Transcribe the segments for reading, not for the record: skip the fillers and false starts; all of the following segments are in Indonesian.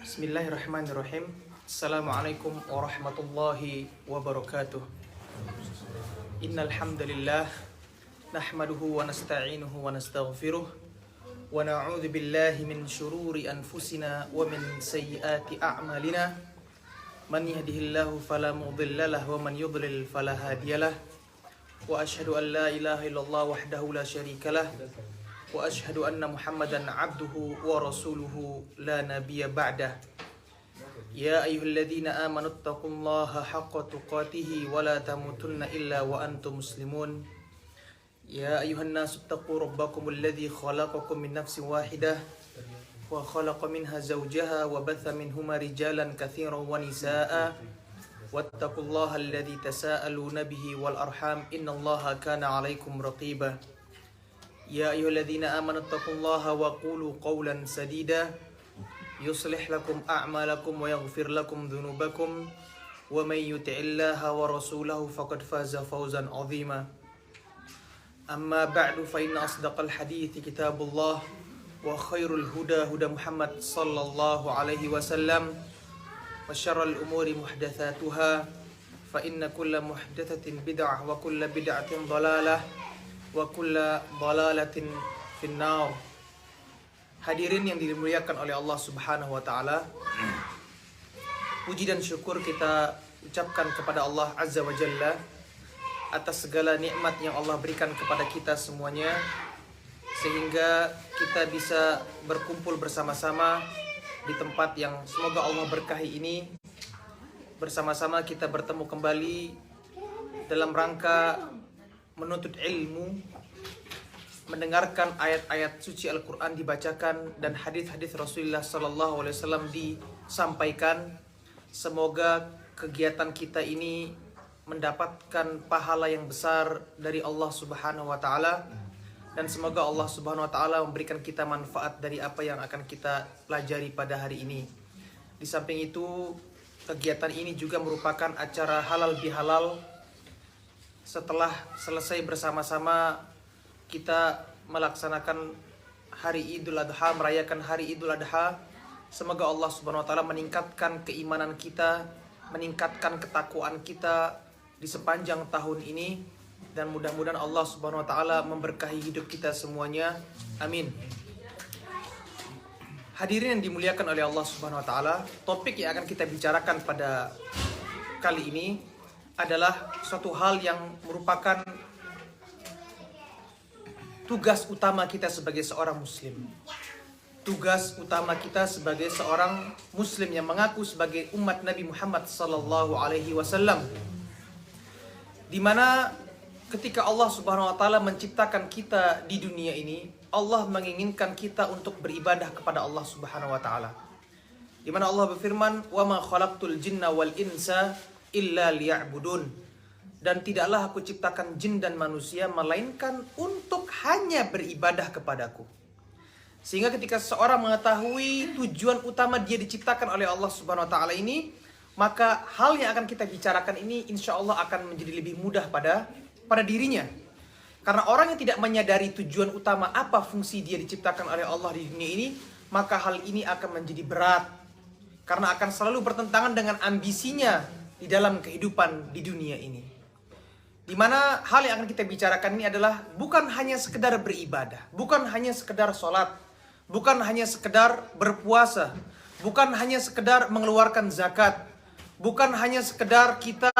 Bismillahirrahmanirrahim. Assalamualaikum warahmatullahi wabarakatuh. Innal hamdalillah nahmaduhu wa nasta'inuhu wa nastaghfiruh wa na'udzu billahi min shururi anfusina wa min sayyiati a'malina. Man yahdihillahu fala mudilla lahu wa man yudlil fala hadiyalah. Wa asyhadu an la ilaha illallah wahdahu la syarikalah. Wa asyhadu anna Muhammadan abduhu wa rasuluhu la nabiyya ba'dah. Ya ayyuhalladzina amanu taqullaha haqqa tuqatih wa la tamutunna illa wa antum muslimun. Ya ayyuhan nasu taqu rabbakumul ladzi khalaqakum min nafsin wahidah wa khalaqa minha zawjaha wa batha minhuma rijalan katsiran wa nisaa'a wattaqullaha alladzi tasaaluna bihi wal arham innallaha kana 'alaikum raqiba. Ya ayyuhalladzina amanu taqullaha wa qulu qawlan sadida yuslih lakum a'malakum wa yaghfir lakum dhunubakum wa may yuti'illaha wa rasulahu faqad faza fawzan 'azima. Amma ba'du fa inna asdaqal hadithi kitabullah wa khairul huda huda Muhammad sallallahu alaihi wasallam wa syarrul umuri muhdatsatuha fa inna kulla muhdatsatin bid'ah wa kulla bid'atin dhalalah wa kulla dhalalatin finnar. Hadirin yang dimuliakan oleh Allah Subhanahu wa taala, puji dan syukur kita ucapkan kepada Allah Azza wa Jalla atas segala nikmat yang Allah berikan kepada kita semuanya, sehingga kita bisa berkumpul bersama-sama di tempat yang semoga Allah berkahi ini. Bersama-sama kita bertemu kembali dalam rangka menuntut ilmu, mendengarkan ayat-ayat suci Al-Quran dibacakan dan hadis-hadis Rasulullah SAW disampaikan. Semoga kegiatan kita ini mendapatkan pahala yang besar dari Allah Subhanahu wa taala, dan semoga Allah Subhanahu wa taala memberikan kita manfaat dari apa yang akan kita pelajari pada hari ini. Di samping itu, kegiatan ini juga merupakan acara halal bihalal. Setelah selesai bersama-sama kita melaksanakan hari Idul Adha, merayakan hari Idul Adha, semoga Allah Subhanahu wa taala meningkatkan keimanan kita, meningkatkan ketakwaan kita di sepanjang tahun ini, dan mudah-mudahan Allah Subhanahu wa taala memberkahi hidup kita semuanya. Amin. Hadirin yang dimuliakan oleh Allah Subhanahu wa taala, topik yang akan kita bicarakan pada kali ini adalah suatu hal yang merupakan tugas utama kita sebagai seorang muslim. Tugas utama kita sebagai seorang muslim yang mengaku sebagai umat Nabi Muhammad sallallahu alaihi wasallam. Di mana ketika Allah Subhanahu wa taala menciptakan kita di dunia ini, Allah menginginkan kita untuk beribadah kepada Allah Subhanahu wa taala. Di mana Allah berfirman, "Wa ma khalaqtul jinna wal insa illa liya'budun." Dan tidaklah aku ciptakan jin dan manusia melainkan untuk hanya beribadah kepadaku. Sehingga ketika seorang mengetahui tujuan utama dia diciptakan oleh Allah Subhanahu wa taala ini, maka hal yang akan kita bicarakan ini insya Allah akan menjadi lebih mudah pada dirinya. Karena orang yang tidak menyadari tujuan utama apa fungsi dia diciptakan oleh Allah di dunia ini, maka hal ini akan menjadi berat. Karena akan selalu bertentangan dengan ambisinya di dalam kehidupan di dunia ini. Di mana hal yang akan kita bicarakan ini adalah bukan hanya sekedar beribadah, bukan hanya sekedar sholat, bukan hanya sekedar berpuasa, bukan hanya sekedar mengeluarkan zakat, bukan hanya sekedar kita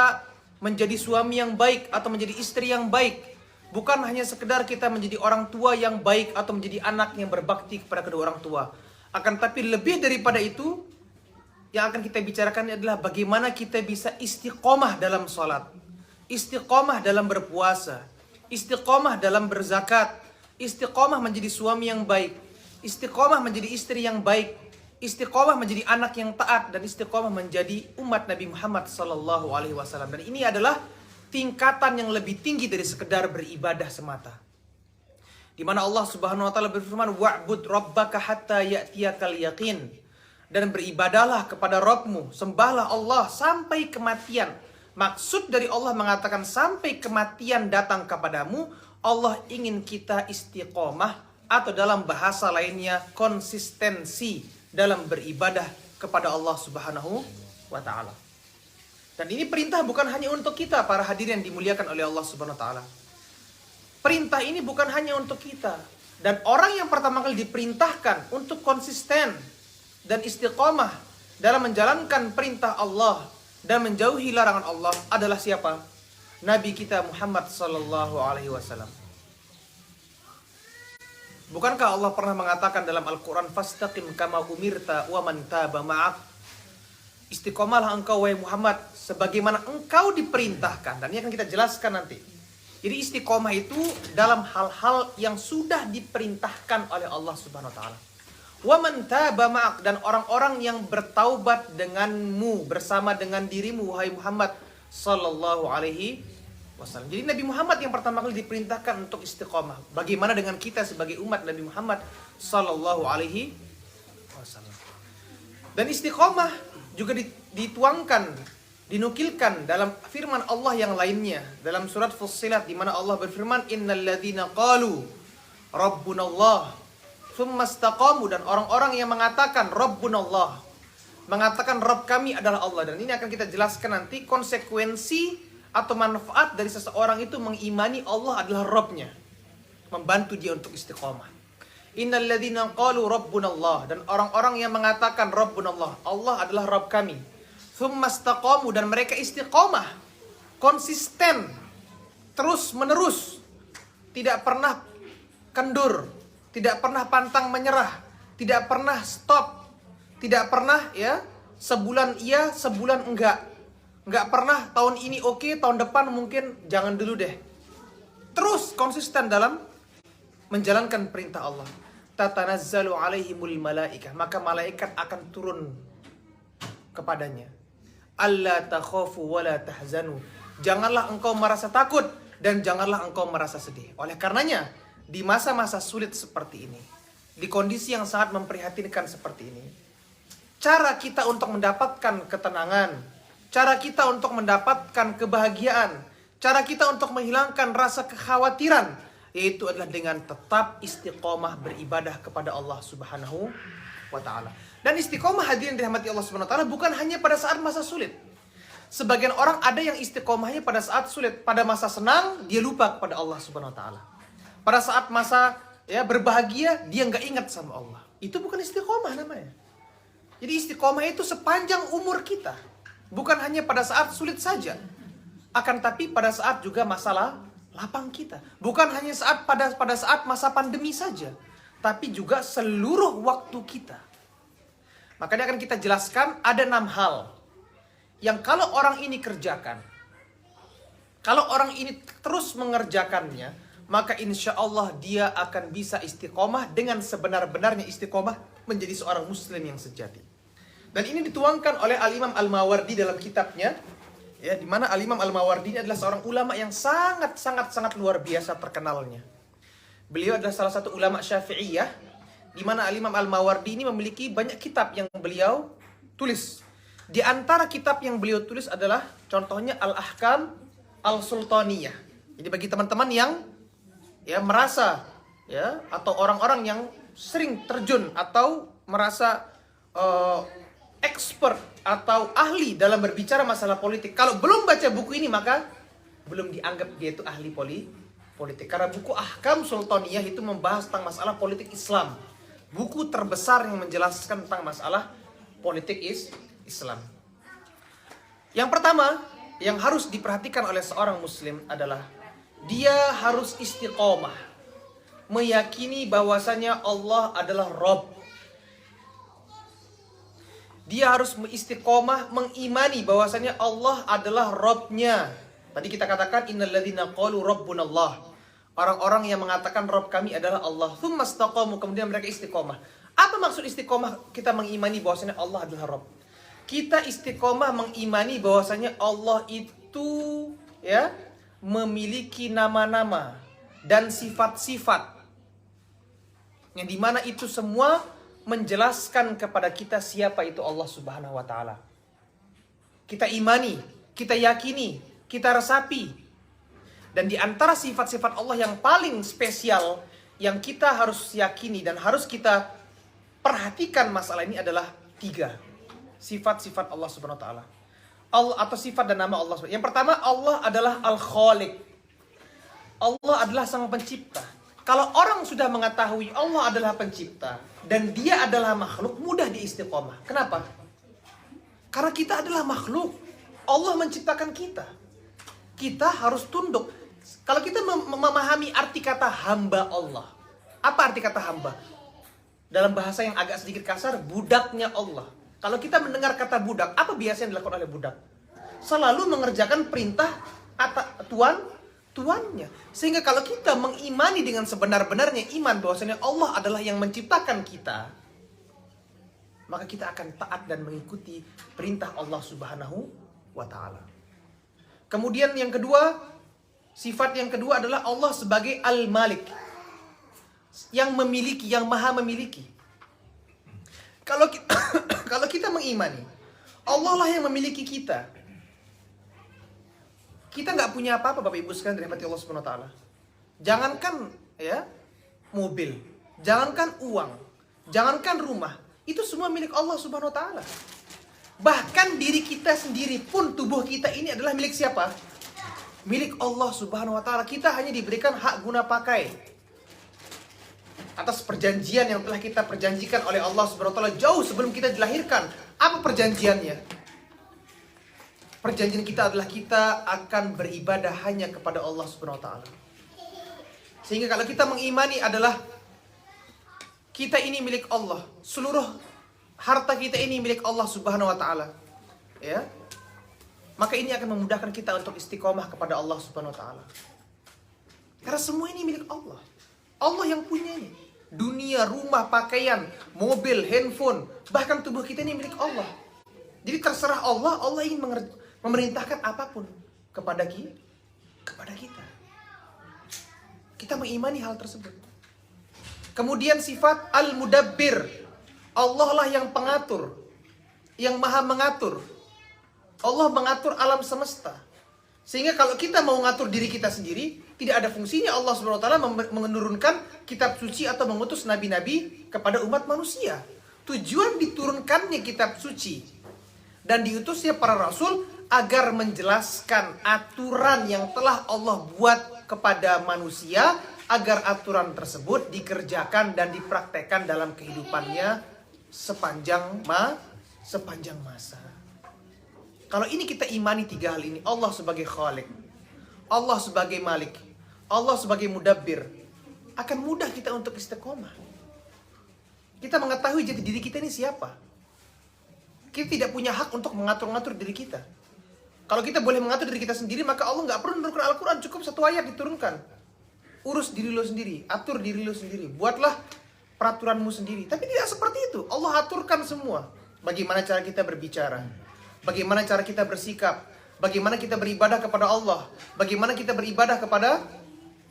menjadi suami yang baik atau menjadi istri yang baik, bukan hanya sekedar kita menjadi orang tua yang baik atau menjadi anak yang berbakti kepada kedua orang tua. Akan tapi lebih daripada itu, yang akan kita bicarakan adalah bagaimana kita bisa istiqomah dalam sholat, istiqomah dalam berpuasa, istiqomah dalam berzakat, istiqomah menjadi suami yang baik, istiqomah menjadi istri yang baik, istiqomah menjadi anak yang taat, dan istiqomah menjadi umat Nabi Muhammad sallallahu alaihi wasallam. Dan ini adalah tingkatan yang lebih tinggi dari sekedar beribadah semata. Di mana Allah Subhanahu wa taala berfirman, "Wa'bud rabbaka hatta ya'tiyakal yaqin." Dan beribadahlah kepada Rabbmu, sembahlah Allah sampai kematian. Maksud dari Allah mengatakan sampai kematian datang kepadamu, Allah ingin kita istiqomah, atau dalam bahasa lainnya konsistensi dalam beribadah kepada Allah Subhanahu wa taala. Dan ini perintah bukan hanya untuk kita para hadirin yang dimuliakan oleh Allah Subhanahu wa taala. Perintah ini bukan hanya untuk kita. Dan orang yang pertama kali diperintahkan untuk konsisten dan istiqomah dalam menjalankan perintah Allah dan menjauhi larangan Allah adalah siapa? Nabi kita Muhammad sallallahu alaihi wasallam. Bukankah Allah pernah mengatakan dalam Al-Quran, fastaqim kama umirta wa man taba ma'ak. Istiqomahlah engkau wahai Muhammad sebagaimana engkau diperintahkan. Dan ini akan kita jelaskan nanti. Jadi istiqomah itu dalam hal-hal yang sudah diperintahkan oleh Allah Subhanahu wa taala. Wa man taba ma'ak, dan orang-orang yang bertaubat denganmu, bersama dengan dirimu wahai Muhammad sallallahu alaihi wasallam. Jadi Nabi Muhammad yang pertama kali diperintahkan untuk istiqomah. Bagaimana dengan kita sebagai umat Nabi Muhammad sallallahu alaihi wasallam? Dan istiqomah juga dituangkan, dinukilkan dalam firman Allah yang lainnya dalam surat Fussilat, di mana Allah berfirman, innal ladzina qalu rabbunallah tsumma istaqamu, dan orang-orang yang mengatakan rabbunallah, mengatakan Rabb kami adalah Allah. Dan ini akan kita jelaskan nanti konsekuensi atau manfaat dari seseorang itu mengimani Allah adalah Rabbnya, membantu dia untuk istiqomah. Innal ladzina qalu rabbunallah, dan orang-orang yang mengatakan rabbunallah, Allah adalah Rabb kami. Tsumma istaqamu, dan mereka istiqomah, konsisten, terus menerus, tidak pernah kendur, tidak pernah pantang menyerah, tidak pernah stop, tidak pernah sebulan iya, sebulan enggak pernah tahun ini oke, tahun depan mungkin jangan dulu deh. Terus konsisten dalam menjalankan perintah Allah. Tatanazzalu alaihimul malaikah, maka malaikat akan turun kepadanya. Alla takhafu wala tahzanu, janganlah engkau merasa takut dan janganlah engkau merasa sedih. Oleh karenanya, di masa-masa sulit seperti ini, di kondisi yang sangat memprihatinkan seperti ini, cara kita untuk mendapatkan ketenangan, cara kita untuk mendapatkan kebahagiaan, cara kita untuk menghilangkan rasa kekhawatiran, yaitu adalah dengan tetap istiqomah beribadah kepada Allah Subhanahu wa taala. Dan istiqomah, hadirin dirahmati Allah Subhanahu wa taala, bukan hanya pada saat masa sulit. Sebagian orang ada yang istiqomahnya pada saat sulit, pada masa senang dia lupa kepada Allah Subhanahu wa taala. Pada saat masa berbahagia dia nggak ingat sama Allah. Itu bukan istiqomah namanya. Jadi istiqomah itu sepanjang umur kita, bukan hanya pada saat sulit saja, akan tapi pada saat juga masalah lapang kita. Bukan hanya pada saat masa pandemi saja, tapi juga seluruh waktu kita. Makanya akan kita jelaskan ada 6 hal yang kalau orang ini kerjakan, kalau orang ini terus mengerjakannya, maka insya Allah dia akan bisa istiqomah dengan sebenar-benarnya istiqomah menjadi seorang muslim yang sejati. Dan ini dituangkan oleh Al-Imam Al-Mawardi dalam kitabnya, di mana Al-Imam Al-Mawardi ini adalah seorang ulama yang sangat luar biasa terkenalnya. Beliau adalah salah satu ulama Syafi'iyah, di mana Al-Imam Al-Mawardi ini memiliki banyak kitab yang beliau tulis. Di antara kitab yang beliau tulis adalah contohnya Al-Ahkam Al-Sultaniyah. Jadi bagi teman-teman yang merasa atau orang-orang yang sering terjun atau merasa expert atau ahli dalam berbicara masalah politik, kalau belum baca buku ini maka belum dianggap dia itu ahli politik. Karena buku Ahkam Sultaniyah itu membahas tentang masalah politik Islam. Buku terbesar yang menjelaskan tentang masalah politik Islam. Yang pertama yang harus diperhatikan oleh seorang muslim adalah dia harus istiqomah, meyakini bahwasanya Allah adalah Rabb. Dia harus istiqomah mengimani bahwasanya Allah adalah Rabb-nya. Tadi kita katakan innal ladzina qalu rabbunallah, orang-orang yang mengatakan Rabb kami adalah Allah. Tsumma istaqamu, kemudian mereka istiqomah. Apa maksud istiqomah? Kita mengimani bahwasanya Allah adalah Rabb. Kita istiqomah mengimani bahwasanya Allah itu memiliki nama-nama dan sifat-sifat yang dimana itu semua menjelaskan kepada kita siapa itu Allah Subhanahu wa taala. Kita imani, kita yakini, kita resapi. Dan di antara sifat-sifat Allah yang paling spesial yang kita harus yakini dan harus kita perhatikan masalah ini adalah 3. sifat-sifat Allah Subhanahu wa taala. Allah atau sifat dan nama Allah. Yang pertama, Allah adalah Al-Khaliq. Allah adalah Sang Pencipta. Kalau orang sudah mengetahui Allah adalah pencipta dan dia adalah makhluk, mudah diistiqomah. Kenapa? Karena kita adalah makhluk. Allah menciptakan kita. Kita harus tunduk. Kalau kita memahami arti kata hamba Allah. Apa arti kata hamba? Dalam bahasa yang agak sedikit kasar, budaknya Allah. Kalau kita mendengar kata budak, apa biasanya yang dilakukan oleh budak? Selalu mengerjakan perintah tuannya. Sehingga kalau kita mengimani dengan sebenar-benarnya iman bahwasanya Allah adalah yang menciptakan kita, maka kita akan taat dan mengikuti perintah Allah Subhanahu wa taala. Kemudian yang kedua, sifat yang kedua adalah Allah sebagai Al-Malik, yang memiliki, yang maha memiliki. Kalau kita mengimani Allah lah yang memiliki kita, kita nggak punya apa-apa, Bapak Ibu sekalian dirahmati Allah Subhanahu wa taala. Jangankan ya mobil, jangankan uang, jangankan rumah, itu semua milik Allah Subhanahu wa taala. Bahkan diri kita sendiri pun, tubuh kita ini adalah milik siapa? Milik Allah Subhanahu wa taala. Kita hanya diberikan hak guna pakai atas perjanjian yang telah kita perjanjikan oleh Allah Subhanahu wa taala jauh sebelum kita dilahirkan. Apa perjanjiannya? Perjanjian kita adalah kita akan beribadah hanya kepada Allah Subhanahu wa taala. Sehingga kalau kita mengimani adalah kita ini milik Allah, seluruh harta kita ini milik Allah Subhanahu wa taala, ya. Maka ini akan memudahkan kita untuk istiqomah kepada Allah Subhanahu wa taala. Karena semua ini milik Allah. Allah yang punya ini. Dunia, rumah, pakaian, mobil, handphone, bahkan tubuh kita ini milik Allah. Jadi terserah Allah, Allah ingin memerintahkan apapun kepada kita. Kita mengimani hal tersebut. Kemudian sifat Al-Mudabbir. Allah lah yang pengatur, yang maha mengatur. Allah mengatur alam semesta. Sehingga kalau kita mau ngatur diri kita sendiri, tidak ada fungsinya Allah Subhanahu wa taala menurunkan kitab suci atau mengutus nabi-nabi kepada umat manusia. Tujuan diturunkannya kitab suci dan diutusnya para rasul agar menjelaskan aturan yang telah Allah buat kepada manusia, agar aturan tersebut dikerjakan dan dipraktekkan dalam kehidupannya sepanjang masa. Kalau ini kita imani tiga hal ini, Allah sebagai Khaliq, Allah sebagai Malik, Allah sebagai Mudabbir, akan mudah kita untuk istiqomah. Kita mengetahui jati diri kita ini siapa. Kita tidak punya hak untuk mengatur-ngatur diri kita. Kalau kita boleh mengatur diri kita sendiri, maka Allah nggak perlu menurunkan Al-Quran, cukup satu ayat diturunkan. Urus diri lo sendiri, atur diri lo sendiri, buatlah peraturanmu sendiri. Tapi tidak seperti itu. Allah aturkan semua. Bagaimana cara kita berbicara, bagaimana cara kita bersikap, bagaimana kita beribadah kepada Allah, bagaimana kita beribadah kepada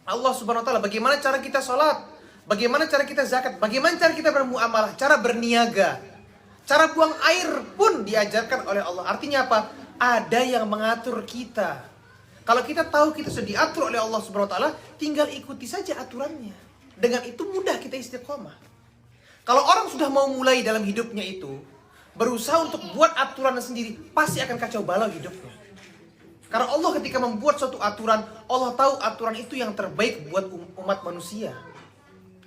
Allah Subhanahu wa taala, bagaimana cara kita sholat, bagaimana cara kita zakat, bagaimana cara kita bermuamalah, cara berniaga, cara buang air pun diajarkan oleh Allah. Artinya apa? Ada yang mengatur kita. Kalau kita tahu kita sudah diatur oleh Allah Subhanahu wa taala, tinggal ikuti saja aturannya. Dengan itu mudah kita istiqomah. Kalau orang sudah mau mulai dalam hidupnya itu, berusaha untuk buat aturan sendiri, pasti akan kacau balau hidupnya. Karena Allah ketika membuat suatu aturan, Allah tahu aturan itu yang terbaik buat umat manusia.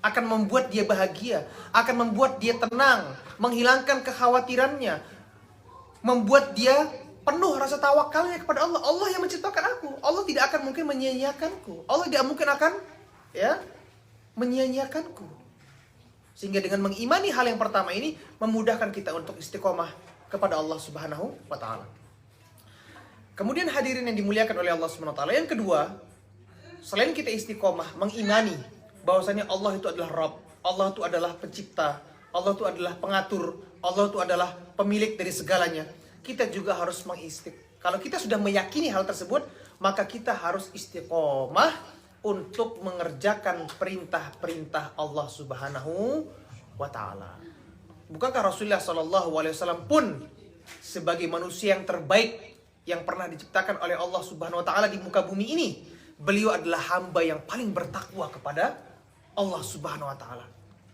Akan membuat dia bahagia, akan membuat dia tenang, menghilangkan kekhawatirannya, membuat dia penuh rasa tawakalnya kepada Allah. Allah yang menciptakan aku. Allah tidak akan mungkin menyia-nyiakanku. Allah tidak mungkin akan menyia-nyiakanku. Sehingga dengan mengimani hal yang pertama ini, memudahkan kita untuk istiqomah kepada Allah Subhanahu wa taala. Kemudian hadirin yang dimuliakan oleh Allah Subhanahu wa taala, yang kedua, selain kita istiqomah mengimani bahwasanya Allah itu adalah Rabb, Allah itu adalah pencipta, Allah itu adalah pengatur, Allah itu adalah pemilik dari segalanya, kita juga harus kalau kita sudah meyakini hal tersebut, maka kita harus istiqomah untuk mengerjakan perintah-perintah Allah Subhanahu wa taala. Bukankah Rasulullah SAW pun sebagai manusia yang terbaik yang pernah diciptakan oleh Allah Subhanahu wa taala di muka bumi ini, beliau adalah hamba yang paling bertakwa kepada Allah Subhanahu wa taala.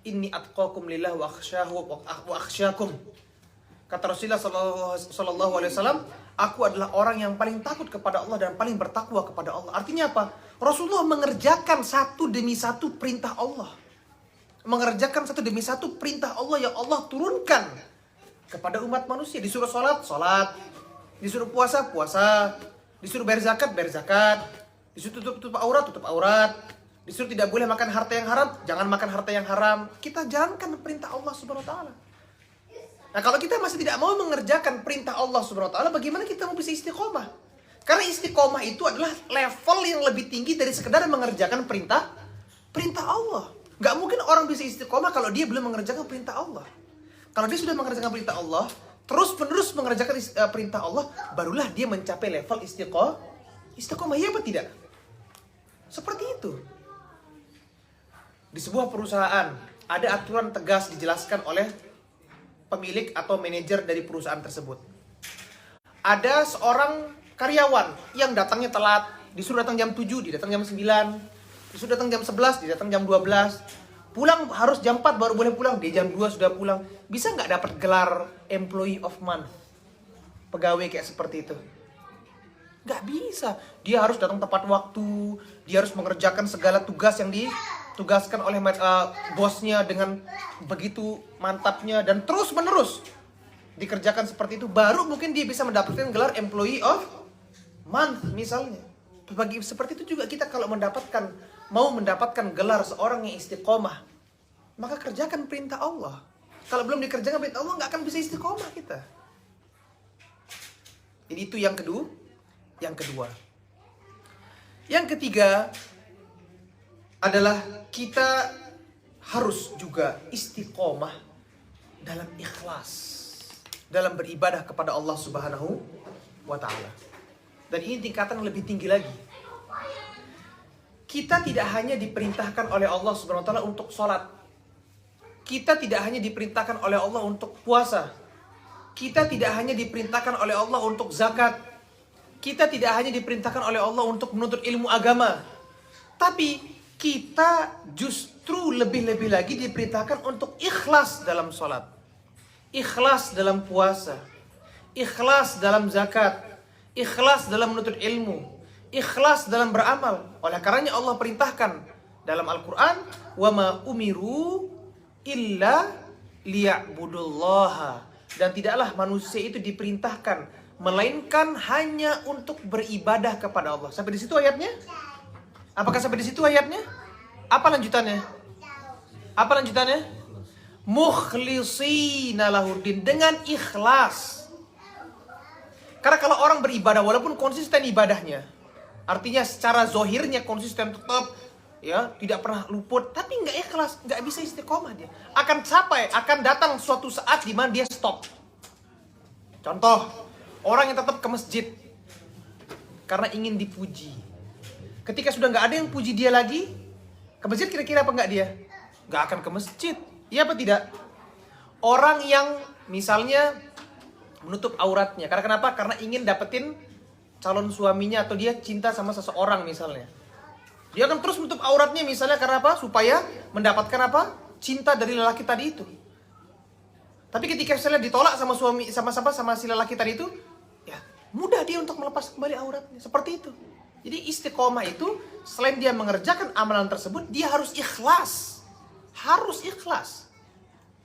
Inni atqakum lillah wa akhsyakum. Kata Rasulullah sallallahu alaihi wasallam, aku adalah orang yang paling takut kepada Allah dan paling bertakwa kepada Allah. Artinya apa? Rasulullah mengerjakan satu demi satu perintah Allah. Mengerjakan satu demi satu perintah Allah yang Allah turunkan kepada umat manusia. Disuruh sholat, sholat. Disuruh puasa, puasa. Disuruh bayar zakat, bayar zakat. Disuruh tutup aurat, tutup aurat. Disuruh tidak boleh makan harta yang haram, jangan makan harta yang haram. Kita jalankan perintah Allah Subhanahu wa taala. Nah, kalau kita masih tidak mau mengerjakan perintah Allah Subhanahu wa taala, bagaimana kita mau bisa istiqomah? Karena istiqomah itu adalah level yang lebih tinggi dari sekedar mengerjakan perintah Allah. Gak mungkin orang bisa istiqomah kalau dia belum mengerjakan perintah Allah. Kalau dia sudah mengerjakan perintah Allah, terus menerus mengerjakan perintah Allah, barulah dia mencapai level istiqomah. Ya apa tidak? Seperti itu. Di sebuah perusahaan ada aturan tegas dijelaskan oleh pemilik atau manajer dari perusahaan tersebut. Ada seorang karyawan yang datangnya telat, disuruh datang jam 7, dia datang jam 9, disuruh datang jam 11, dia datang jam 12. Pulang harus jam 4 baru boleh pulang, dia jam 2 sudah pulang. Bisa nggak dapat gelar employee of month? Pegawai kayak seperti itu. Nggak bisa. Dia harus datang tepat waktu, dia harus mengerjakan segala tugas yang ditugaskan oleh bosnya dengan begitu mantapnya dan terus menerus dikerjakan seperti itu, baru mungkin dia bisa mendapatkan gelar employee of month misalnya. Seperti itu juga kita kalau mau mendapatkan gelar seorang yang istiqomah, maka kerjakan perintah Allah. Kalau belum dikerjakan perintah Allah, nggak akan bisa istiqomah kita. Jadi itu yang kedua. Yang ketiga adalah kita harus juga istiqomah dalam ikhlas, dalam beribadah kepada Allah Subhanahu wa taala. Dan ini tingkatan yang lebih tinggi lagi. Kita tidak hanya diperintahkan oleh Allah Subhanahu wa taala untuk sholat. Kita tidak hanya diperintahkan oleh Allah untuk puasa. Kita tidak hanya diperintahkan oleh Allah untuk zakat. Kita tidak hanya diperintahkan oleh Allah untuk menuntut ilmu agama. Tapi kita justru lebih-lebih lagi diperintahkan untuk ikhlas dalam sholat, ikhlas dalam puasa, ikhlas dalam zakat, ikhlas dalam menuntut ilmu, ikhlas dalam beramal. Oleh karenanya Allah perintahkan dalam Al-Quran, وَمَا أُمِرُوا إِلَّا لِيَعْبُدُوا. Dan tidaklah manusia itu diperintahkan melainkan hanya untuk beribadah kepada Allah. Sampai di situ ayatnya? Apakah sampai di situ ayatnya? Apa lanjutannya? Apa lanjutannya? Mukhlishina lahuddin, dengan ikhlas. Karena kalau orang beribadah walaupun konsisten ibadahnya, artinya secara zohirnya konsisten tetap, ya, tidak pernah luput, tapi nggak ikhlas, nggak bisa istiqomah dia. Akan datang suatu saat di mana dia stop. Contoh, orang yang tetap ke masjid karena ingin dipuji. Ketika sudah nggak ada yang puji dia lagi, ke masjid kira-kira apa nggak dia? Nggak akan ke masjid. Iya apa tidak? Orang yang misalnya menutup auratnya, karena kenapa? Karena ingin dapetin calon suaminya atau dia cinta sama seseorang misalnya. Dia akan terus menutup auratnya misalnya karena apa? Supaya mendapatkan apa? Cinta dari lelaki tadi itu. Tapi ketika misalnya ditolak sama suami, sama si lelaki tadi itu, ya mudah dia untuk melepas kembali auratnya. Seperti itu. Jadi istiqomah itu selain dia mengerjakan amalan tersebut, dia harus ikhlas. Harus ikhlas.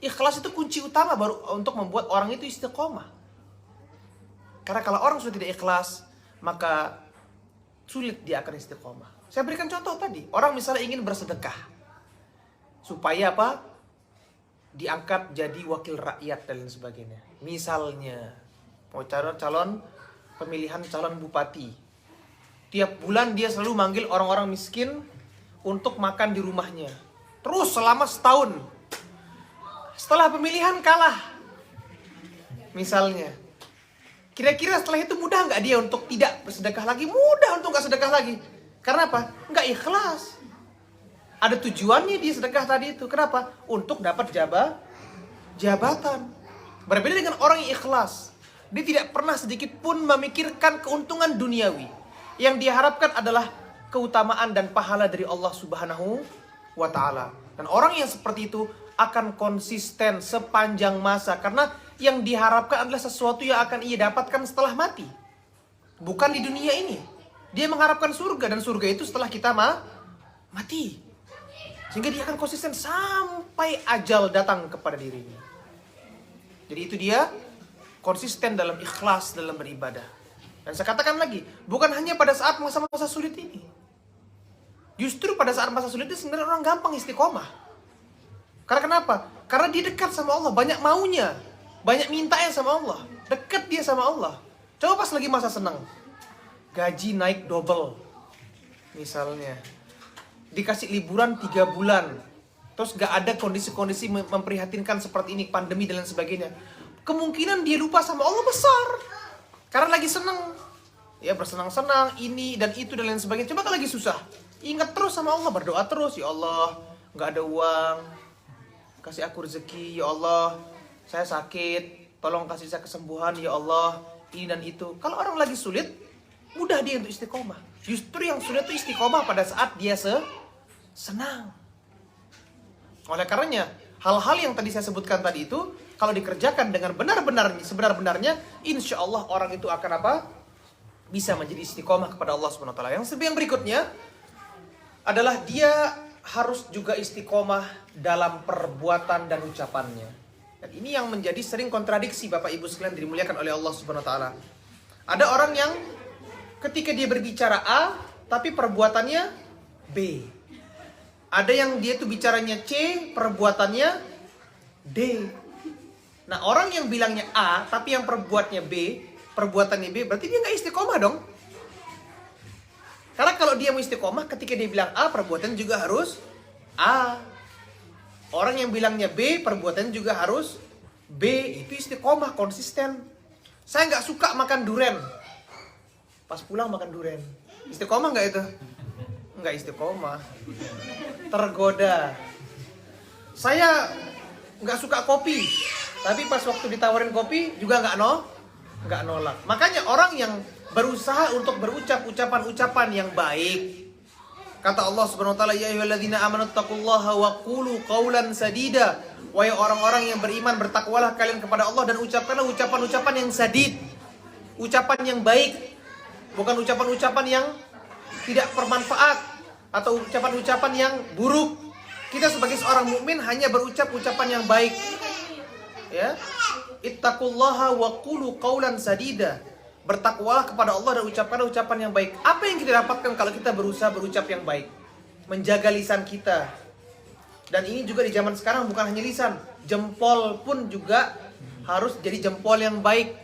Ikhlas itu kunci utama baru untuk membuat orang itu istiqomah. Karena kalau orang sudah tidak ikhlas, maka sulit dia akan istiqomah. Saya berikan contoh tadi. Orang misalnya ingin bersedekah. Supaya apa? Diangkat jadi wakil rakyat dan lain sebagainya. Misalnya mau calon pemilihan calon bupati, tiap bulan dia selalu manggil orang-orang miskin untuk makan di rumahnya, terus selama setahun. Setelah pemilihan kalah misalnya, kira-kira setelah itu mudah nggak dia untuk tidak bersedekah lagi? Mudah untuk nggak sedekah lagi. Karena apa? Nggak ikhlas. Ada tujuannya dia sedekah tadi itu. Kenapa? Untuk dapat jabatan. Berbeda dengan orang yang ikhlas. Dia tidak pernah sedikit pun memikirkan keuntungan duniawi. Yang diharapkan adalah keutamaan dan pahala dari Allah Subhanahu wa ta'ala. Dan orang yang seperti itu akan konsisten sepanjang masa. Karena yang diharapkan adalah sesuatu yang akan ia dapatkan setelah mati. Bukan di dunia ini. Dia mengharapkan surga, dan surga itu setelah kita mati. Sehingga dia akan konsisten sampai ajal datang kepada dirinya. Jadi itu dia konsisten dalam ikhlas dalam beribadah. Dan saya katakan lagi, bukan hanya pada saat masa-masa sulit ini. Justru pada saat masa sulit itu sebenarnya orang gampang istiqomah. Karena kenapa? Karena dia dekat sama Allah, banyak maunya, banyak mintanya sama Allah, dekat dia sama Allah. Coba pas lagi masa senang, gaji naik double, misalnya, dikasih liburan 3 bulan, terus gak ada kondisi-kondisi memprihatinkan seperti ini, pandemi dan lain sebagainya. Kemungkinan dia lupa sama Allah besar, karena lagi senang, ya bersenang-senang, ini dan itu dan lain sebagainya. Coba kalau lagi susah, ingat terus sama Allah, berdoa terus, ya Allah, gak ada uang, kasih aku rezeki, ya Allah, saya sakit, tolong kasih saya kesembuhan, ya Allah, ini dan itu. Kalau orang lagi sulit, mudah dia untuk istiqomah. Justru yang sulit itu istiqomah pada saat dia senang. Oleh karenanya, hal-hal yang tadi saya sebutkan tadi itu, kalau dikerjakan dengan sebenar-benarnya, insya Allah orang itu akan apa? Bisa menjadi istiqomah kepada Allah SWT. Yang berikutnya adalah dia harus juga istiqomah dalam perbuatan dan ucapannya. Dan ini yang menjadi sering kontradiksi Bapak Ibu sekalian dimuliakan oleh Allah SWT. Ada orang yang ketika dia berbicara A, tapi perbuatannya B. Ada yang dia tuh bicaranya C, perbuatannya D. Nah, orang yang bilangnya A, tapi yang perbuatnya B, perbuatannya B, berarti dia nggak istiqomah dong. Karena kalau dia mau istiqomah, ketika dia bilang A, perbuatan juga harus A. Orang yang bilangnya B, perbuatan juga harus B. Itu istiqomah, konsisten. Saya nggak suka makan durian. Pas pulang makan durian. Istiqomah nggak itu? Nggak istiqomah. Tergoda. Saya nggak suka kopi. Tapi pas waktu ditawarin kopi juga nggak nolak. Makanya orang yang berusaha untuk berucap ucapan-ucapan yang baik. Kata Allah Subhanahu wa taala, ya ayyuhalladzina amanu taqullaha wa qulu qawlan sadida. Wahai orang-orang yang beriman, bertakwalah kalian kepada Allah dan ucapkanlah ucapan-ucapan yang sadid. Ucapan yang baik, bukan ucapan-ucapan yang tidak bermanfaat atau ucapan-ucapan yang buruk. Kita sebagai seorang mukmin hanya berucap ucapan yang baik. Ya. Ittaqullaha wa qulu qawlan sadida. Bertakwalah kepada Allah dan ucapkanlah ucapan yang baik. Apa yang kita dapatkan kalau kita berusaha berucap yang baik? Menjaga lisan kita. Dan ini juga di zaman sekarang bukan hanya lisan, jempol pun juga harus jadi jempol yang baik.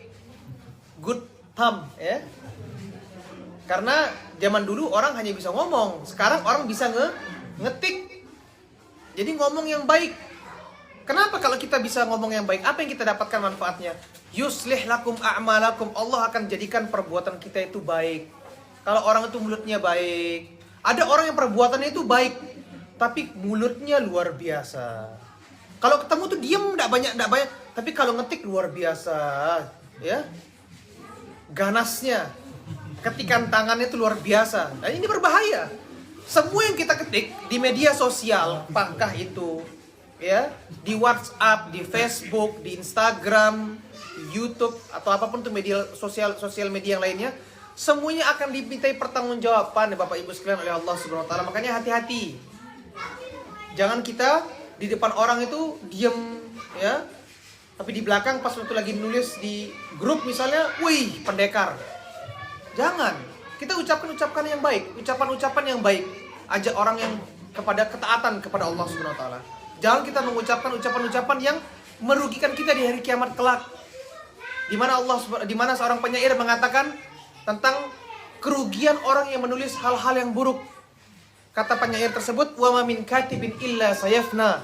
Good thumb, ya. Karena zaman dulu orang hanya bisa ngomong, sekarang orang bisa ngetik. Jadi ngomong yang baik. Kenapa kalau kita bisa ngomong yang baik? Apa yang kita dapatkan manfaatnya? Yuslih lakum a'malakum. Allah akan jadikan perbuatan kita itu baik. Kalau orang itu mulutnya baik. Ada orang yang perbuatannya itu baik, tapi mulutnya luar biasa. Kalau ketemu tuh diem, enggak banyak. Tapi kalau ngetik luar biasa, ya. Ganasnya, ketikan tangannya itu luar biasa. Dan ini berbahaya. Semua yang kita ketik di media sosial, apakah itu ya di WhatsApp, di Facebook, di Instagram, di YouTube atau apapun tuh media sosial media yang lainnya, semuanya akan dimintai pertanggungjawaban ya Bapak Ibu sekalian oleh Allah Subhanahu wa taala. Makanya hati-hati. Jangan kita di depan orang itu diem ya. Tapi di belakang pas waktu lagi nulis di grup misalnya, wih, pendekar. Jangan. Kita ucapkan yang baik, ucapan-ucapan yang baik. Ajak orang yang kepada ketaatan kepada Allah Subhanahu wa taala. Jangan kita mengucapkan ucapan-ucapan yang merugikan kita di hari kiamat kelak. Di mana seorang penyair mengatakan tentang kerugian orang yang menulis hal-hal yang buruk. Kata penyair tersebut, wa ma min katibin illa sayafna.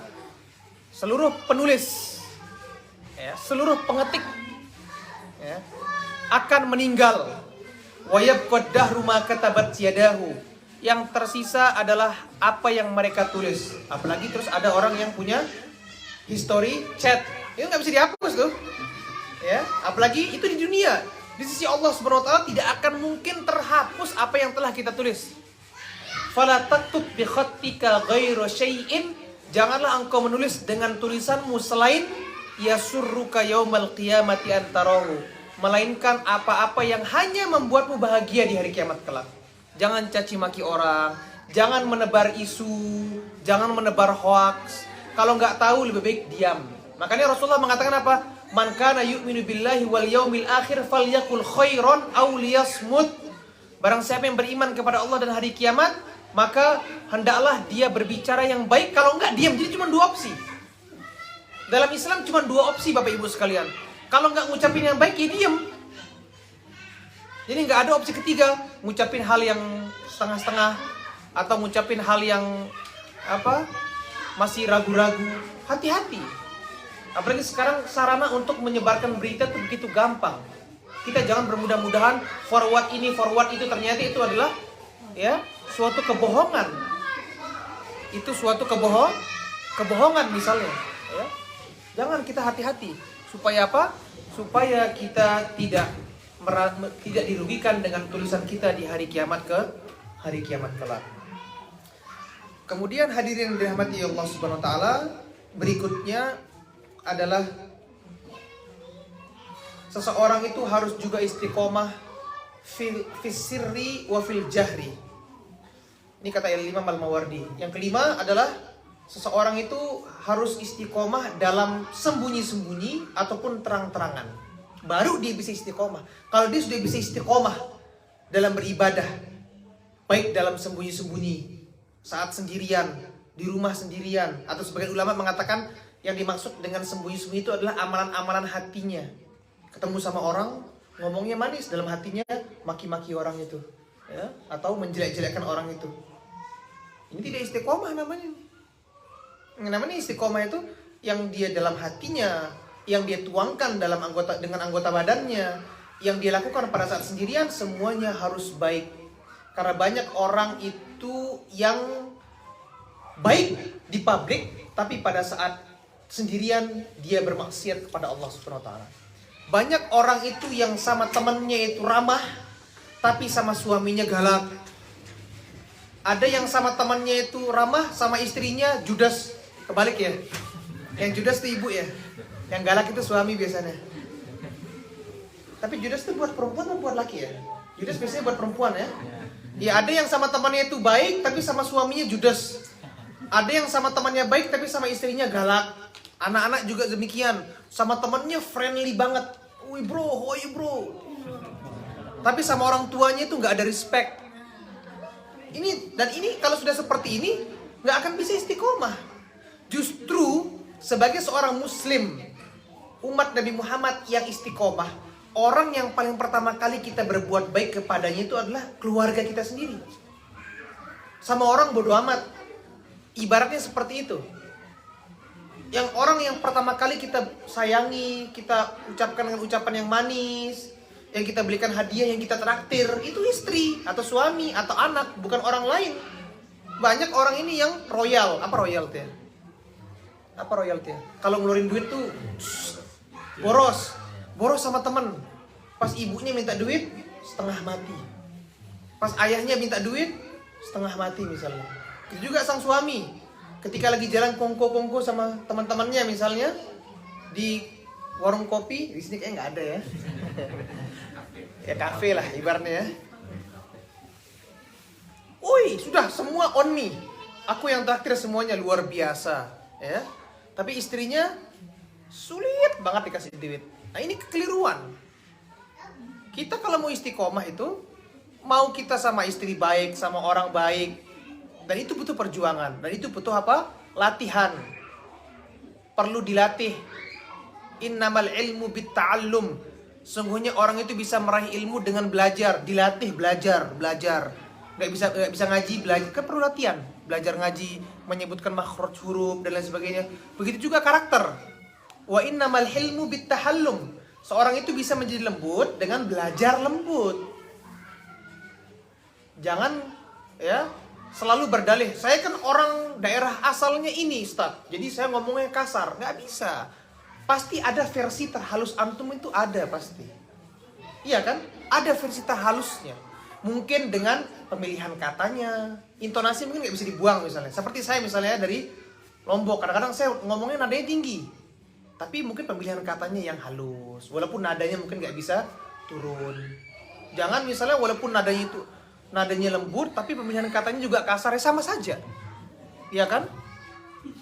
Seluruh penulis, ya, seluruh pengetik, ya, akan meninggal. Wa yabqa dahru ma katabat yadahu. Yang tersisa adalah apa yang mereka tulis. Apalagi terus ada orang yang punya history chat, itu nggak bisa dihapus tuh, ya. Apalagi itu di dunia. Di sisi Allah Subhanahu wa taala tidak akan mungkin terhapus apa yang telah kita tulis. Fala taktub bi khattika ghairu syai'in. Janganlah engkau menulis dengan tulisanmu selain yasurruka yaumal qiyamati antarahu, melainkan apa-apa yang hanya membuatmu bahagia di hari kiamat kelak. Jangan caci maki orang, jangan menebar isu, jangan menebar hoax. Kalau nggak tahu lebih baik diam. Makanya Rasulullah mengatakan apa? Man kana yu'minu billahi wal yaumil akhir falyakul khairan aw liyasmut. Barang siapa yang beriman kepada Allah dan hari kiamat, maka hendaklah dia berbicara yang baik, kalau enggak diam. Jadi cuma dua opsi. Dalam Islam cuma dua opsi Bapak Ibu sekalian. Kalau enggak ngucapin yang baik, ya diam. Jadi enggak ada opsi ketiga, ngucapin hal yang setengah-setengah atau ngucapin hal yang masih ragu-ragu. Hati-hati. Apalagi sekarang sarana untuk menyebarkan berita itu begitu gampang. Kita jangan bermudah-mudahan forward ini, forward itu, ternyata itu adalah suatu kebohongan. Itu suatu kebohongan misalnya, ya. Jangan, kita hati-hati. Supaya apa? Supaya kita tidak dirugikan dengan tulisan kita di hari kiamat kelak. Kemudian hadirin yang dirahmati Allah Subhanahu wa taala, berikutnya adalah seseorang itu harus juga istiqomah fil sirri wa fil jahri. Ini kata Imam Al-Mawardi. Yang kelima adalah seseorang itu harus istiqomah dalam sembunyi-sembunyi ataupun terang-terangan. Baru dia bisa istiqomah. Kalau dia sudah bisa istiqomah dalam beribadah, baik dalam sembunyi-sembunyi, saat sendirian, di rumah sendirian, atau sebagian ulama mengatakan yang dimaksud dengan sembunyi-sembunyi itu adalah amalan-amalan hatinya. Ketemu sama orang, ngomongnya manis, dalam hatinya maki-maki orang itu, ya, atau menjelek-jelekkan orang itu. Ini tidak istiqomah namanya. Namanya istiqomah itu yang dia dalam hatinya, yang dia tuangkan dengan anggota badannya, yang dia lakukan pada saat sendirian, semuanya harus baik. Karena banyak orang itu yang baik di publik, tapi pada saat sendirian dia bermaksiat kepada Allah Subhanahu wa taala. Banyak orang itu yang sama temannya itu ramah, tapi sama suaminya galak. Ada yang sama temannya itu ramah, sama istrinya judes. Kebalik ya. Yang judes itu ibu ya. Yang galak itu suami biasanya. Tapi judes itu buat perempuan atau buat laki ya? Judes biasanya buat perempuan ya. Ya, ada yang sama temannya itu baik, tapi sama suaminya judes. Ada yang sama temannya baik, tapi sama istrinya galak. Anak-anak juga demikian. Sama temannya friendly banget. Woi bro. Tapi sama orang tuanya itu nggak ada respect. Ini kalau sudah seperti ini nggak akan bisa istiqomah. Justru sebagai seorang muslim, umat Nabi Muhammad yang istiqomah, orang yang paling pertama kali kita berbuat baik kepadanya itu adalah keluarga kita sendiri. Sama orang bodo amat. Ibaratnya seperti itu. Yang orang yang pertama kali kita sayangi, kita ucapkan dengan ucapan yang manis, yang kita belikan hadiah, yang kita traktir, itu istri atau suami atau anak, bukan orang lain. Banyak orang ini yang royal. Apa royal tuh ya? Apa royal tuh ya? Kalau ngeluarin duit tuh boros sama temen. Pas ibunya minta duit, setengah mati. Pas ayahnya minta duit, setengah mati misalnya. Itu juga sang suami. Ketika lagi jalan kongko-kongko sama teman-temannya misalnya di warung kopi, di sini kayaknya nggak ada ya. Ya kafe lah ibaratnya ya. Woi, sudah semua on me. Aku yang traktir semuanya, luar biasa, ya. Tapi istrinya sulit banget dikasih duit. Nah, ini kekeliruan. Kita kalau mau istiqomah itu, mau kita sama istri baik, sama orang baik, dan itu butuh perjuangan. Dan itu butuh apa? Latihan. Perlu dilatih. Innamal ilmu bitta'allum. Sungguhnya orang itu bisa meraih ilmu dengan belajar. Dilatih, belajar. Gak bisa ngaji, belajar. Kan perlu latihan. Belajar ngaji, menyebutkan makhraj huruf, dan lain sebagainya. Begitu juga karakter. Wa innamal ilmu bittahallum. Seorang itu bisa menjadi lembut dengan belajar lembut. Jangan ya selalu berdalih, saya kan orang daerah asalnya ini Ustaz, jadi saya ngomongnya kasar. Nggak bisa. Pasti ada versi terhalus antum, itu ada pasti. Iya kan? Ada versi terhalusnya. Mungkin dengan pemilihan katanya, intonasi mungkin nggak bisa dibuang misalnya. Seperti saya misalnya dari Lombok, kadang-kadang saya ngomongnya nadanya tinggi. Tapi mungkin pemilihan katanya yang halus, walaupun nadanya mungkin nggak bisa turun. Jangan misalnya walaupun nadanya lembut, tapi pemilihan katanya juga kasar, sama saja. Ya kan?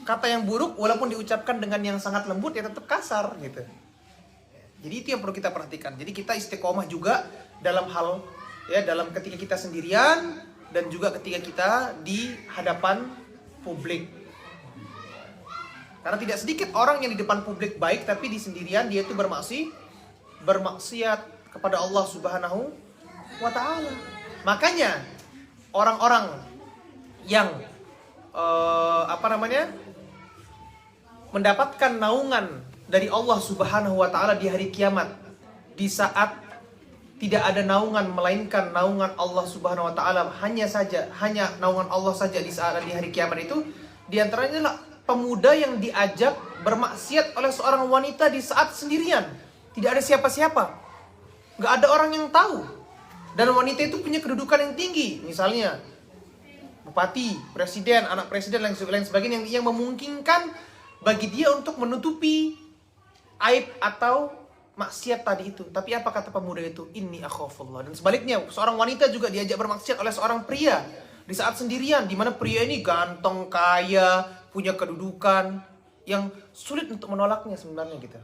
Kata yang buruk walaupun diucapkan dengan yang sangat lembut ya tetap kasar gitu. Jadi itu yang perlu kita perhatikan. Jadi kita istiqomah juga dalam hal dalam ketika kita sendirian dan juga ketika kita di hadapan publik. Karena tidak sedikit orang yang di depan publik baik tapi di sendirian dia itu bermaksiat kepada Allah Subhanahu wa taala. Makanya orang-orang yang mendapatkan naungan dari Allah Subhanahu wa taala di hari kiamat, di saat tidak ada naungan melainkan naungan Allah Subhanahu wa taala, hanya naungan Allah saja di hari kiamat itu, di antaranya adalah pemuda yang diajak bermaksiat oleh seorang wanita di saat sendirian. Tidak ada siapa-siapa. Gak ada orang yang tahu. Dan wanita itu punya kedudukan yang tinggi. Misalnya bupati, presiden, anak presiden, lain sebagainya, yang memungkinkan bagi dia untuk menutupi aib atau maksiat tadi itu. Tapi apa kata pemuda itu? Inni akhafullah. Dan sebaliknya, seorang wanita juga diajak bermaksiat oleh seorang pria di saat sendirian, di mana pria ini ganteng, kaya, punya kedudukan yang sulit untuk menolaknya sebenarnya gitu.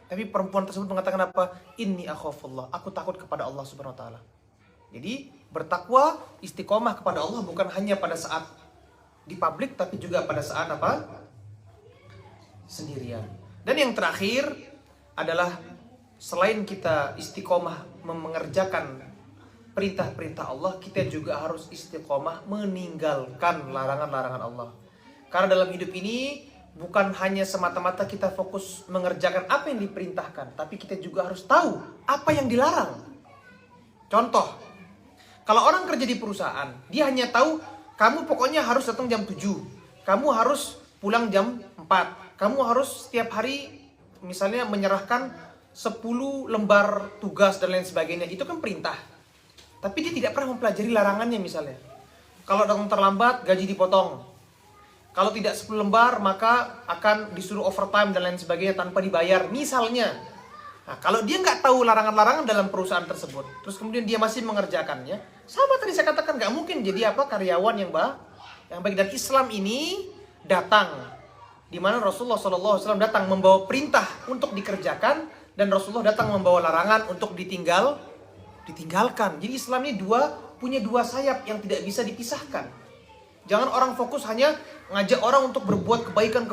Tapi perempuan tersebut mengatakan apa? Inni akhafullah. Aku takut kepada Allah Subhanahu wa taala. Jadi bertakwa, istiqomah kepada Allah bukan hanya pada saat di publik, tapi juga pada saat sendirian. Dan yang terakhir adalah selain kita istiqomah mengerjakan perintah-perintah Allah, kita juga harus istiqomah meninggalkan larangan-larangan Allah. Karena dalam hidup ini bukan hanya semata-mata kita fokus mengerjakan apa yang diperintahkan, tapi kita juga harus tahu apa yang dilarang. Contoh, kalau orang kerja di perusahaan, dia hanya tahu kamu pokoknya harus datang jam 7, kamu harus pulang jam 4, kamu harus setiap hari misalnya menyerahkan 10 lembar tugas dan lain sebagainya. Itu kan perintah. Tapi dia tidak pernah mempelajari larangannya misalnya. Kalau datang terlambat, gaji dipotong. Kalau tidak 10 lembar, maka akan disuruh overtime dan lain sebagainya tanpa dibayar, misalnya. Nah, kalau dia nggak tahu larangan-larangan dalam perusahaan tersebut, terus kemudian dia masih mengerjakannya, sama tadi saya katakan, nggak mungkin jadi karyawan yang baik. Dan Islam ini datang, di mana Rasulullah SAW datang membawa perintah untuk dikerjakan, dan Rasulullah datang membawa larangan untuk ditinggalkan. Jadi Islam ini punya dua sayap yang tidak bisa dipisahkan. Jangan orang fokus hanya ngajak orang untuk berbuat kebaikan,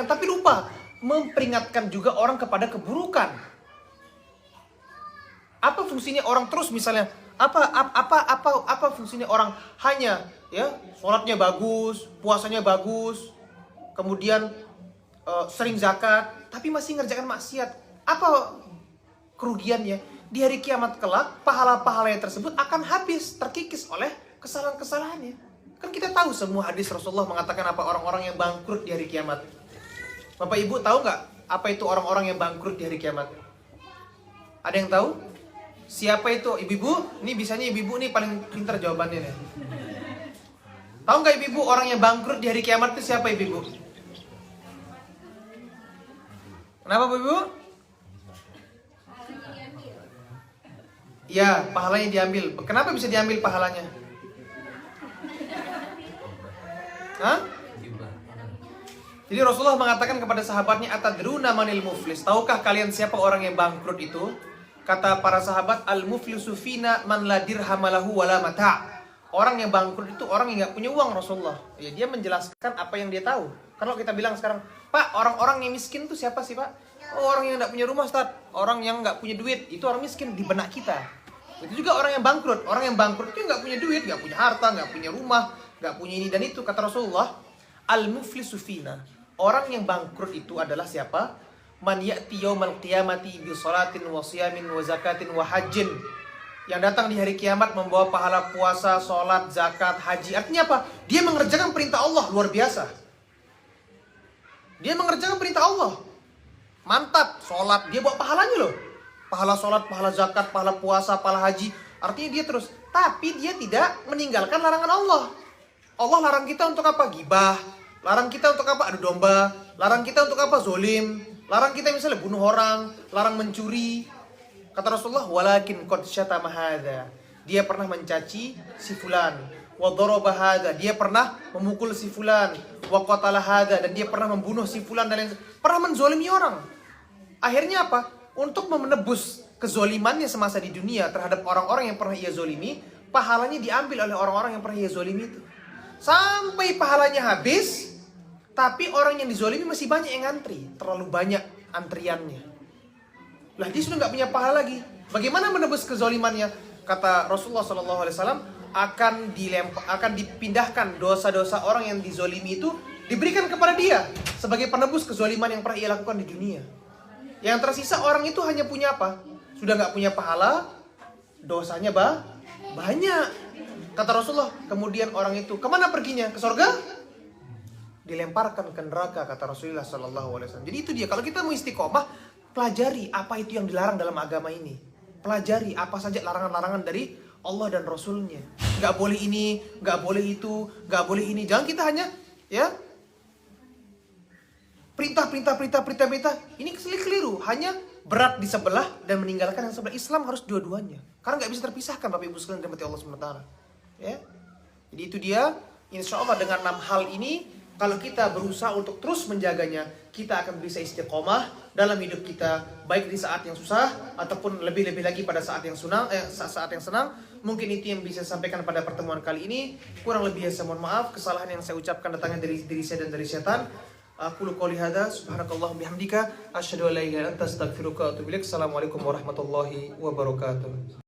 tapi lupa memperingatkan juga orang kepada keburukan. Apa fungsinya orang terus misalnya? Apa fungsinya orang hanya sholatnya bagus, puasanya bagus, kemudian sering zakat, tapi masih ngerjakan maksiat? Apa kerugiannya? Di hari kiamat kelak, pahala-pahalanya tersebut akan habis, terkikis oleh kesalahan-kesalahannya. Kan kita tahu semua hadis Rasulullah mengatakan apa orang-orang yang bangkrut di hari kiamat. Bapak Ibu tahu nggak apa itu orang-orang yang bangkrut di hari kiamat? Ada yang tahu? Siapa itu? Ibu-ibu? Ini bisanya ibu-ibu nih paling pintar jawabannya nih. Tahu nggak ibu-ibu orang yang bangkrut di hari kiamat itu siapa ibu-ibu? Kenapa ibu-ibu? Ya, pahalanya diambil. Kenapa bisa diambil pahalanya? Hah? Jadi Rasulullah mengatakan kepada sahabatnya, atadruna manil muflis? Tahukah kalian siapa orang yang bangkrut itu? Kata para sahabat, al-muflisu fina man la dirhamalahu wala mata'. Orang yang bangkrut itu orang yang nggak punya uang, Rasulullah. Ya, dia menjelaskan apa yang dia tahu. Kalau kita bilang sekarang, Pak, orang-orang yang miskin itu siapa sih, Pak? Oh, orang yang nggak punya rumah, Ustaz. Orang yang nggak punya duit, itu orang miskin di benak kita. Itu juga orang yang bangkrut. Orang yang bangkrut itu nggak punya duit, nggak punya harta, nggak punya rumah, nggak punya ini dan itu. Kata Rasulullah, al-muflisu fina. Orang yang bangkrut itu adalah siapa? Man ya'ti yaumal qiyamati bi salatin wa siyamin wa zakatin wa hajjin. Yang datang di hari kiamat membawa pahala puasa, salat, zakat, haji. Artinya apa? Dia mengerjakan perintah Allah, luar biasa. Dia mengerjakan perintah Allah. Mantap, salat, dia bawa pahalanya loh. Pahala salat, pahala zakat, pahala puasa, pahala haji. Artinya dia terus, tapi dia tidak meninggalkan larangan Allah. Allah larang kita untuk apa? Gibah, Larang kita untuk apa? Adu domba. Larang kita untuk apa? Zolim. Larang kita misalnya bunuh orang. Larang mencuri. Kata Rasulullah, walakin qad syatama hadza. Dia pernah mencaci si fulan. Wa daraba hadza. Dia pernah memukul si fulan. Wa qatala hadza. Dan dia pernah membunuh si fulan dan lain. Pernah menzolimi orang. Akhirnya apa? Untuk menebus kezolimannya semasa di dunia terhadap orang-orang yang pernah ia zolimi, pahalanya diambil oleh orang-orang yang pernah ia zolimi itu. Sampai pahalanya habis, tapi orang yang dizolimi masih banyak yang ngantri. Terlalu banyak antriannya. Lah dia sudah nggak punya pahala lagi. Bagaimana menebus kezolimannya? Kata Rasulullah SAW, akan dipindahkan dosa-dosa orang yang dizolimi itu, diberikan kepada dia sebagai penebus kezoliman yang pernah ia lakukan di dunia. Yang tersisa orang itu hanya punya apa? Sudah nggak punya pahala, dosanya banyak. Kata Rasulullah, kemudian orang itu kemana perginya? Ke surga? Dilemparkan ke neraka, kata Rasulullah SAW. Jadi itu dia. Kalau kita mau istiqomah, pelajari apa itu yang dilarang dalam agama ini. Pelajari apa saja larangan-larangan dari Allah dan Rasulnya. Nggak boleh ini, nggak boleh itu, nggak boleh ini. Jangan kita hanya perintah. Ini keliru. Hanya berat di sebelah dan meninggalkan yang sebelah. Islam harus dua-duanya. Karena nggak bisa terpisahkan, Bapak Ibu sekalian dirahmati Allah SWT. Ya. Jadi itu dia. Insya Allah dengan 6 hal ini, kalau kita berusaha untuk terus menjaganya, kita akan bisa istiqomah dalam hidup kita, baik di saat yang susah ataupun lebih-lebih lagi pada saat yang senang. Mungkin itu yang bisa saya sampaikan pada pertemuan kali ini. Kurang lebih saya mohon maaf. Kesalahan yang saya ucapkan datangnya dari diri saya dan dari setan. Aku qouli hadza subhanakallah bihamdika asyhadu an la ilaha illa anta astaghfiruka wa atubu ilaik. Assalamualaikum warahmatullahi wabarakatuh.